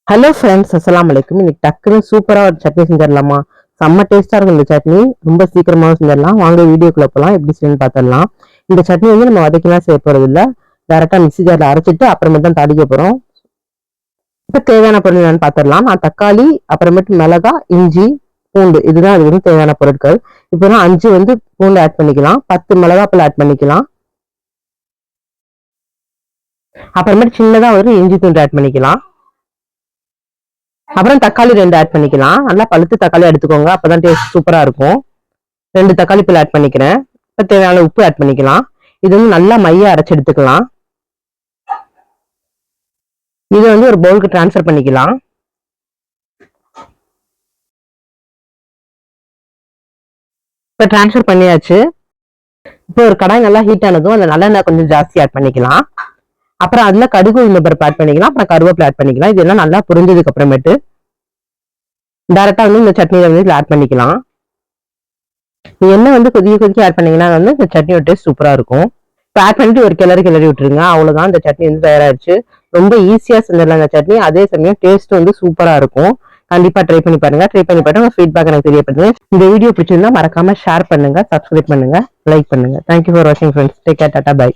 Hello friends, அஸ்ஸலாமு அலைக்கும். இன்னைக்கு டக்குன்னு சூப்பரா ஒரு சட்னி செஞ்சிடலாமா? செம்ம டேஸ்டா இருக்கும் இந்த சட்னி. ரொம்ப சீக்கிரமாக செஞ்சிடலாம். வாங்க வீடியோக்குள்ள போகலாம். எப்படி செய்யணும்னு பார்த்துடலாம். இந்த சட்னி வந்து நம்ம வதக்கிலாம் செய்ய போறது இல்லை. டேரக்டா மிக்ஸி ஜார்ல அரைச்சிட்டு அப்புறமேட்டு தான் தாளிக்க போறோம். இப்போ தேவையான பொருள் என்னன்னு பார்த்துடலாம். நான் தக்காளி, அப்புறமேட்டு மிளகா, இஞ்சி, பூண்டு, இதுதான் அது வந்து தேவையான பொருட்கள். இப்போ நான் 5 வந்து பூண்டு ஆட் பண்ணிக்கலாம். 10 மிளகாப்பழம் ஆட் பண்ணிக்கலாம். அப்புறமேட்டு சின்னதா ஒரு இஞ்சி துண்டு ஆட் பண்ணிக்கலாம். அப்புறம் தக்காளி 2 ஆட் பண்ணிக்கலாம். நல்லா பழுத்து தக்காளி எடுத்துக்கோங்க, அப்பதான் டேஸ்ட் சூப்பரா இருக்கும். 2 தக்காளி பழம் ஆட் பண்ணிக்கிறேன். இப்போ தேவையான உப்பு ஆட் பண்ணிக்கலாம். இது வந்து நல்லா மையா அரைச்சு எடுத்துக்கலாம். இது வந்து ஒரு பவுலுக்கு டிரான்ஸ்ஃபர் பண்ணிக்கலாம். இப்போ டிரான்ஸ்ஃபர் பண்ணியாச்சு. இப்போ ஒரு கடாய் நல்லா ஹீட் ஆனதும் அந்த நல்லெண்ணெய் கொஞ்சம் ஜாஸ்தி ஆட் பண்ணிக்கலாம். அப்புறம் அதுல கடுகு உளுந்த பருப்பு ஆட் பண்ணிக்கலாம். அப்புறம் கருவேப்பிலை ஆட் பண்ணிக்கலாம். இதெல்லாம் நல்லா புரிஞ்சதுக்கு அப்புறமேட்டு டைரக்டா வந்து இந்த சட்னியில வந்து ஆட் பண்ணிக்கலாம். எண்ணெய் வந்து கொதிக்க ஆட் பண்ணீங்கன்னா வந்து இந்த சட்னியோட டேஸ்ட் சூப்பரா இருக்கும். இப்போ ஆட் பண்ணிட்டு ஒரு கிளறி விட்டுருங்க. அவ்வளவுதான், இந்த சட்னி வந்து தயாராகிடுச்சு. ரொம்ப ஈஸியா செஞ்சிடலாம் இந்த சட்னி. அதே சமயம் டேஸ்ட் வந்து சூப்பரா இருக்கும். கண்டிப்பா ட்ரை பண்ணி பாருங்க. ட்ரை பண்ணி பாருங்க, உங்க ஃபீட்பேக் எனக்கு தெரியப்படுத்துங்க. இந்த வீடியோ பிடிச்சிருந்தா மறக்காம ஷேர் பண்ணுங்க, சப்ஸ்கிரைப் பண்ணுங்க, லைக் பண்ணுங்க. தேங்க்யூ ஃபார் வாட்சிங் friends. Take care, tata, by.